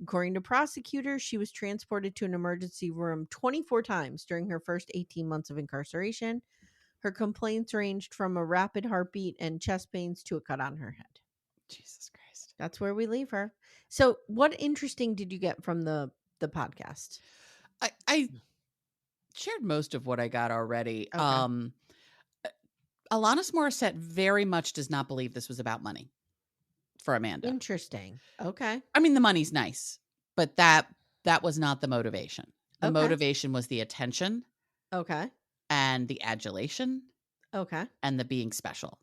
According to prosecutors, she was transported to an emergency room 24 times during her first 18 months of incarceration. Her complaints ranged from a rapid heartbeat and chest pains to a cut on her head. Jesus Christ. That's where we leave her. So what interesting did you get from the podcast? I shared most of what I got already. Okay. Alanis Morissette very much does not believe this was about money for Amanda. Interesting. Okay. I mean, the money's nice, but that was not the motivation. The Okay. motivation was the attention Okay. and the adulation Okay. and the being special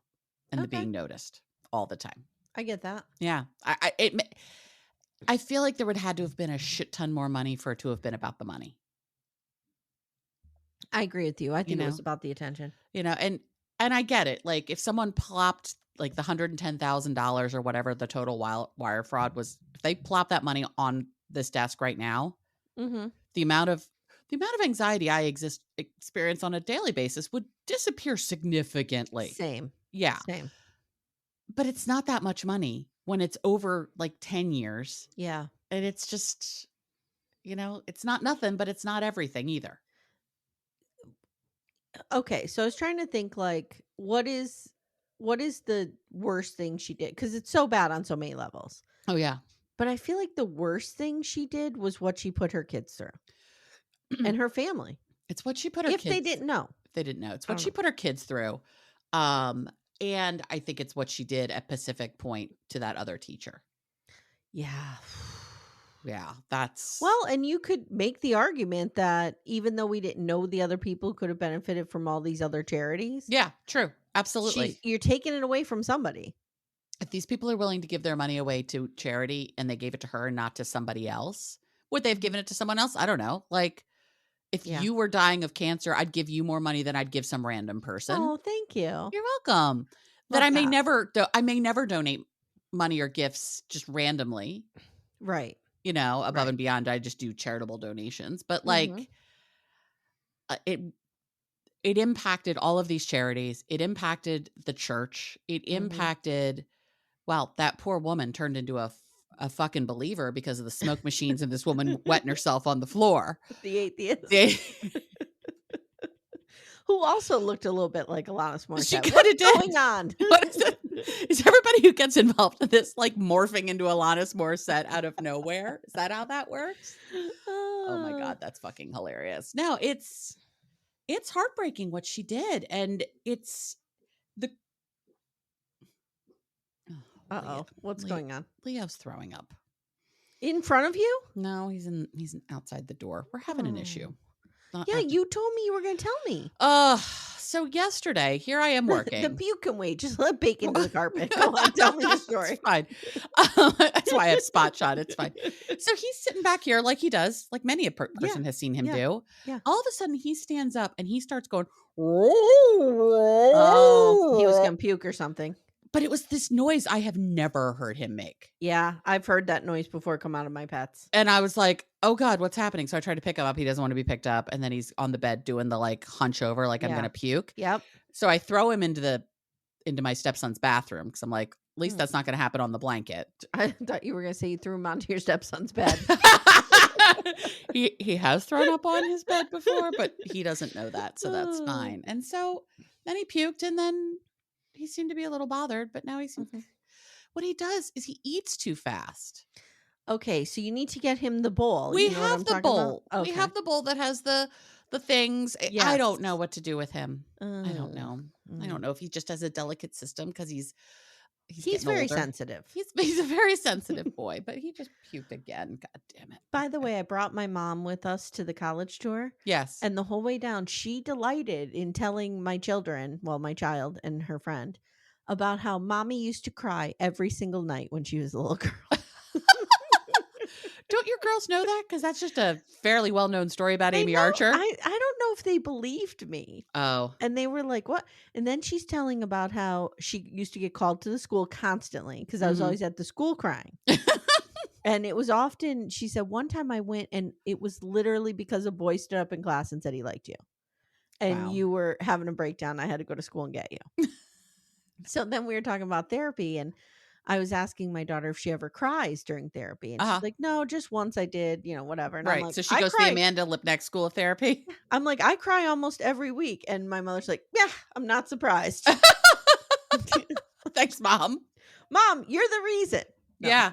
and the Okay. being noticed all the time. I get that. Yeah. I feel like there would had to have been a shit ton more money for it to have been about the money. I agree with you. I You think it was know? about the attention. And I get it. Like if someone plopped like the $110,000 or whatever the total wire fraud was, if they plop that money on this desk right now, Mm-hmm. the amount of anxiety I experience on a daily basis would disappear significantly. Same. Yeah. Same. But it's not that much money when it's over like 10 years. Yeah. And it's just, it's not nothing, but it's not everything either. Okay. So I was trying to think like, what is the worst thing she did? Because it's so bad on so many levels. Oh, yeah. But I feel like the worst thing she did was what she put her kids through and her family. It's what she put her If kids. they didn't know. If they didn't know. It's what she put her kids through. And I think it's what she did at Pacific Point to that other teacher. Yeah. Yeah, that's... Well, and you could make the argument that even though we didn't know the other people could have benefited from all these other charities. Yeah, true. Absolutely. You're taking it away from somebody. If these people are willing to give their money away to charity and they gave it to her and not to somebody else, would they have given it to someone else? I don't know. Like, if you were dying of cancer, I'd give you more money than I'd give some random person. Oh, thank you. You're welcome. That I may never donate money or gifts just randomly. Right. Above and beyond. I just do charitable donations. But like, it impacted all of these charities. It impacted the church. It impacted, that poor woman turned into a fucking believer because of the smoke machines and this woman wetting herself on the floor. The atheist. Who also looked a little bit like Alanis Morissette. What's going on? What is it? Is everybody who gets involved in this like morphing into Alanis Morissette out of nowhere? Is that how that works? Oh my God, that's fucking hilarious. No, it's heartbreaking what she did. And it's the... What's going on? Leo's throwing up. In front of you? No, he's outside the door. We're having an issue. You told me you were going to tell me. So yesterday, here I am working. The puke can wait. Just let bacon into the carpet. Go on, tell me the story. It's fine. That's why I have spot shot. It's fine. So he's sitting back here like he does, like many a person has seen him do. Yeah. All of a sudden, he stands up and he starts going, oh, he was going to puke or something. But it was this noise I have never heard him make. Yeah, I've heard that noise before come out of my pets. And I was like, oh God, what's happening? So I tried to pick him up. He doesn't want to be picked up. And then he's on the bed doing the like hunch over, like I'm going to puke. Yep. So I throw him into my stepson's bathroom because I'm like, at least that's not going to happen on the blanket. I thought you were going to say you threw him onto your stepson's bed. He has thrown up on his bed before, but he doesn't know that. So that's fine. And so then he puked and then he seemed to be a little bothered, but now he seems... What he does is he eats too fast. Okay, so you need to get him the bowl. We have the bowl. Okay. We have the bowl that has the things. Yes. I don't know what to do with him. I don't know. I don't know if he just has a delicate system because he's very older. sensitive. He's a very sensitive boy, but he just puked again. God damn it. By the way, I brought my mom with us to the college tour. Yes. And the whole way down, she delighted in telling my children, well, my child and her friend, about how mommy used to cry every single night when she was a little girl. Don't your girls know that? Because that's just a fairly well-known story about Amy Archer. I don't know if they believed me. Oh. And they were like, what? And then she's telling about how she used to get called to the school constantly because I was always at the school crying. And it was often, she said, one time I went and it was literally because a boy stood up in class and said he liked you. And you were having a breakdown. I had to go to school and get you. So then we were talking about therapy and I was asking my daughter if she ever cries during therapy. And she's like, no, just once I did, whatever. And right. I'm like, so she goes to the Amanda Lipneck School of Therapy. I'm like, I cry almost every week. And my mother's like, yeah, I'm not surprised. Thanks, Mom. Mom, you're the reason. No, yeah.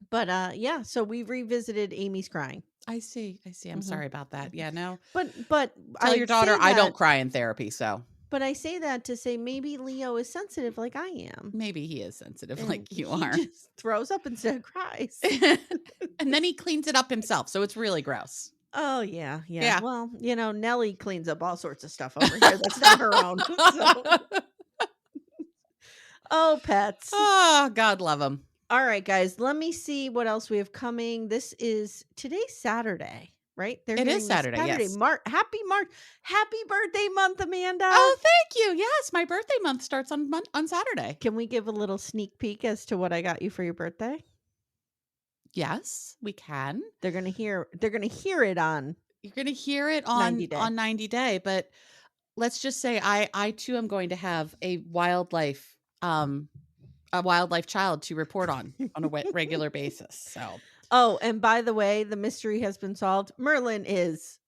But so we revisited Amy's crying. I see. I'm sorry about that. Yeah, no. But Tell I your daughter say I don't that, cry in therapy, so but I say that to say maybe Leo is sensitive like I am, maybe he is sensitive and like you he are. just throws up instead of cries. And then he cleans it up himself, so it's really gross. Oh, yeah, yeah. Yeah. Well, Nellie cleans up all sorts of stuff over here that's not her own. So, oh, pets. Oh, God love him. All right, guys, let me see what else we have coming. Today's Saturday, right? They're It is hearing this Saturday, Saturday. yes. Happy birthday month, Amanda. Oh, thank you. Yes, my birthday month starts on Saturday. Can we give a little sneak peek as to what I got you for your birthday? Yes, we can. They're gonna hear it on You're going to hear it 90 Day. on 90 Day, but let's just say I too am going to have a wildlife child to report on a regular basis. So, Oh, and by the way, the mystery has been solved. Merlin is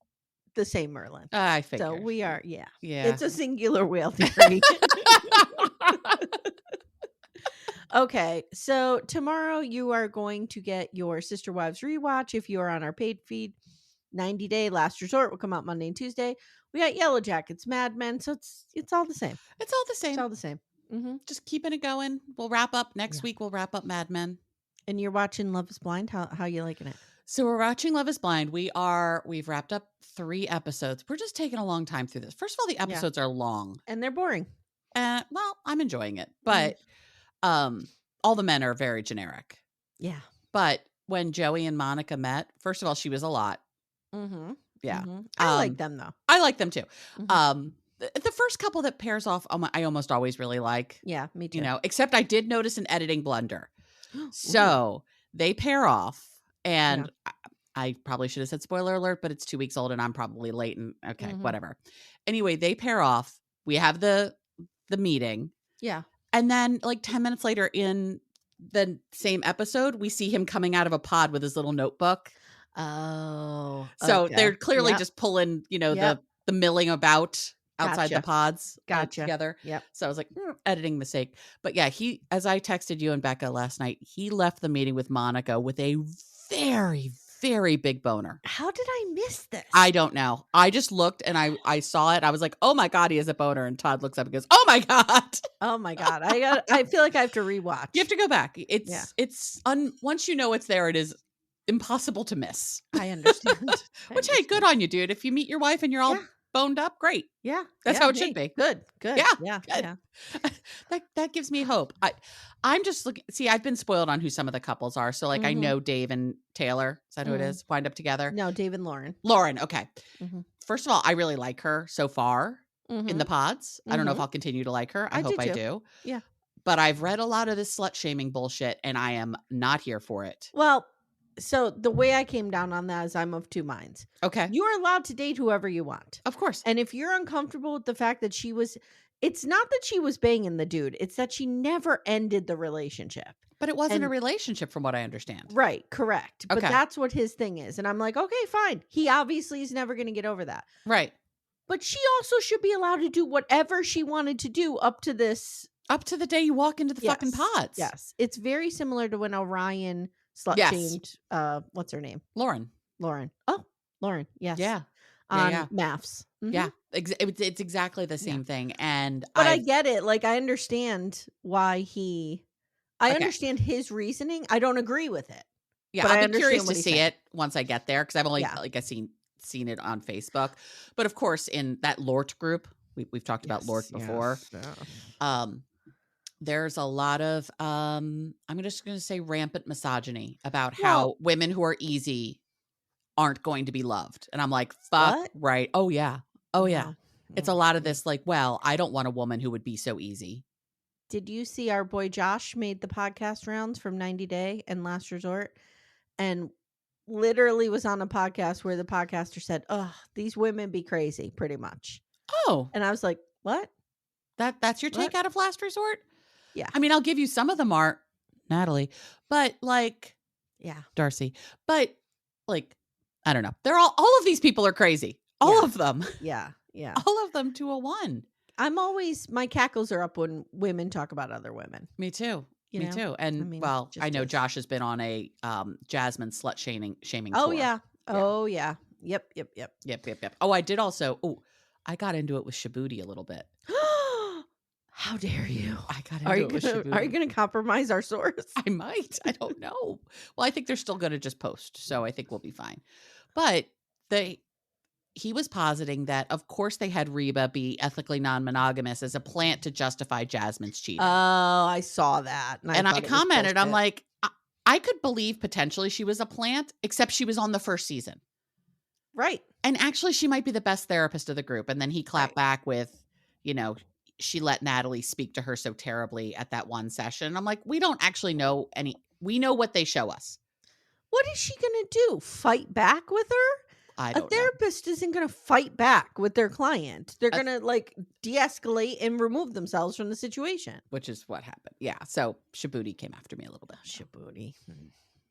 the same Merlin. I So figure. we are, yeah. Yeah. It's a singular whale theory. Okay, so tomorrow you are going to get your Sister Wives rewatch if you are on our paid feed. 90 Day Last Resort will come out Monday and Tuesday. We got Yellow Jackets, Mad Men, so it's all the same. It's all the It's same. all the same. Mm-hmm. Just keeping it going. We'll wrap up next week. We'll wrap up Mad Men. And you're watching Love is Blind. How you liking it? So we're watching Love is Blind. We've wrapped up 3 episodes. We're just taking a long time through this. First of all, the episodes are long. And they're boring. Well, I'm enjoying it. But all the men are very generic. Yeah. But when Joey and Monica met, first of all, she was a lot. Mm-hmm. Yeah. Mm-hmm. I like them though. I like them too. Mm-hmm. The first couple that pairs off, I almost always really like. Yeah, me too. Except I did notice an editing blunder. So they pair off, and I probably should have said spoiler alert, but it's 2 weeks old and I'm probably late and okay, whatever. Anyway, they pair off. We have the meeting. Yeah. And then like 10 minutes later in the same episode, we see him coming out of a pod with his little notebook. Oh. So they're clearly just pulling, the milling about outside the pods together. Yep. So I was like, editing mistake. But yeah, as I texted you and Becca last night, he left the meeting with Monica with a very, very big boner. How did I miss this? I don't know. I just looked and I saw it. I was like, oh my God, he has a boner. And Todd looks up and goes, oh my God. Oh my God. I feel like I have to rewatch. You have to go back. Once you know it's there, it is impossible to miss. I understand. Which, hey, good on you, dude. If you meet your wife and you're all boned up, great. Yeah. That's how it should be. Good. Yeah. That gives me hope. I'm just looking. See, I've been spoiled on who some of the couples are. So, like, I know Dave and Taylor. Is that who it is? Wind up together? No, Dave and Lauren. Lauren. Okay. First of all, I really like her so far in the pods. I don't know if I'll continue to like her. I hope I do. Yeah. But I've read a lot of this slut shaming bullshit and I am not here for it. Well, so the way I came down on that is I'm of 2 minds. Okay. You are allowed to date whoever you want. Of course. And if you're uncomfortable with the fact that it's not that she was banging the dude. It's that she never ended the relationship. But it wasn't a relationship from what I understand. Right. Correct. But Okay. that's what his thing is. And I'm like, okay, fine. He obviously is never going to get over that. Right. But she also should be allowed to do whatever she wanted to do up to the day you walk into the fucking pods. Yes. It's very similar to when Orion slut shamed, what's her name? Lauren. Oh, Lauren. Yes. Yeah. On MAFs. Mm-hmm. Yeah. It's exactly the same thing. But I get it. Like, I understand why I understand his reasoning. I don't agree with it. Yeah. But I'll be curious to see it once I get there. Cause I've only seen it on Facebook. But of course, in that Lort group, we've talked about Lort before. Yes. There's a lot of I'm just going to say rampant misogyny about how women who are easy aren't going to be loved. And I'm like, fuck, what? Right. Oh yeah. It's a lot of this like, well, I don't want a woman who would be so easy. Did you see our boy Josh made the podcast rounds from 90 Day and Last Resort? And literally was on a podcast where the podcaster said, oh, these women be crazy, pretty much. Oh. And I was like, what? That's your take out of Last Resort? Yeah. I mean, I'll give you some of them are Natalie, but like, Darcy, but like, I don't know. They're all of these people are crazy. All of them. Yeah. Yeah. All of them to a one. My cackles are up when women talk about other women. Me too. Me too. And I know Josh has been on a Jasmine slut shaming tour. Oh yeah. Oh, yeah. Yep. Yep. Oh, I did also. Oh, I got into it with Shabuti a little bit. How dare you? I got into it with Shabuti. Are you going to compromise our source? I might. I don't know. Well, I think they're still going to just post, so I think we'll be fine. But he was positing that, of course, they had Reba be ethically non-monogamous as a plant to justify Jasmine's cheating. Oh, I saw that. And I commented, I'm like, I could believe potentially she was a plant, except she was on the first season. Right. And actually, she might be the best therapist of the group. And then he clapped back with, she let Natalie speak to her so terribly at that one session. I'm like, we don't actually know we know what they show us. What is she going to do? Fight back with her? I don't know. A therapist isn't going to fight back with their client. They're going to de-escalate and remove themselves from the situation. Which is what happened. Yeah. So Shabuti came after me a little bit. Shabuti.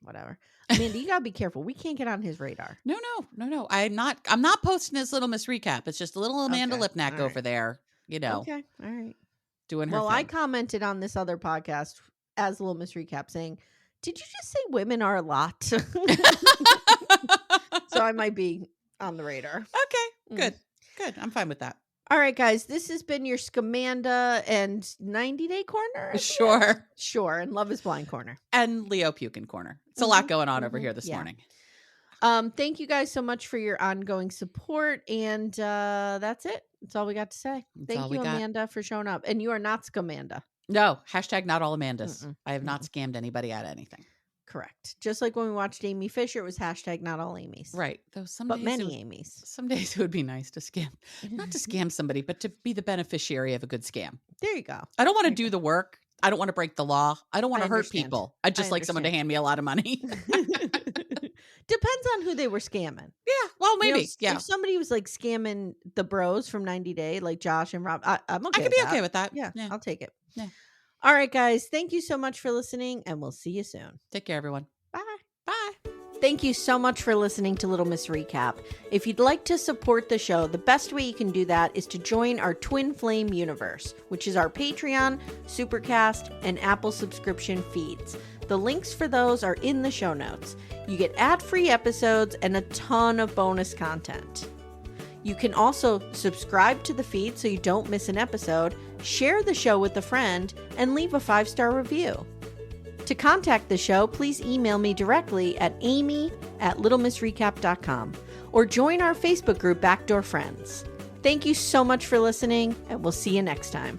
Whatever. Amanda, you got to be careful. We can't get on his radar. No. I'm not posting his Little Miss recap. It's just a little Amanda Lipnack over there, Okay. All right. Doing her thing. I commented on this other podcast as Little Miss recap saying, did you just say women are a lot? So I might be on the radar. Okay, good. I'm fine with that. All right, guys. This has been your Scamanda and 90-Day Corner. Sure. And Love is Blind Corner. And Leo Pukin Corner. It's a lot going on over here this morning. Thank you guys so much for your ongoing support. And that's it. That's all we got to say. Thank you, Amanda, for showing up. And you are not Scamanda. No. # not all Amandas. I have not scammed anybody out of anything. Correct. Just like when we watched Amy Fisher, it was # not all Amy's. Right. But many Amy's. Some days it would be nice to scam. Not to scam somebody, but to be the beneficiary of a good scam. There you go. I don't want to do the work. I don't want to break the law. I don't want to hurt people. I'd just like someone to hand me a lot of money. Depends on who they were scamming. Yeah. Well, maybe. If somebody was like scamming the bros from 90 Day, like Josh and Rob, I'm okay. I could be okay with that. Yeah. I'll take it. Yeah. All right, guys. Thank you so much for listening, and we'll see you soon. Take care, everyone. Bye. Bye. Thank you so much for listening to Little Miss Recap. If you'd like to support the show, the best way you can do that is to join our Twin Flame universe, which is our Patreon, Supercast, and Apple subscription feeds. The links for those are in the show notes. You get ad-free episodes and a ton of bonus content. You can also subscribe to the feed so you don't miss an episode, share the show with a friend, and leave a 5-star review. To contact the show, please email me directly at amy@littlemissrecap.com or join our Facebook group Backdoor Friends. Thank you so much for listening, and we'll see you next time.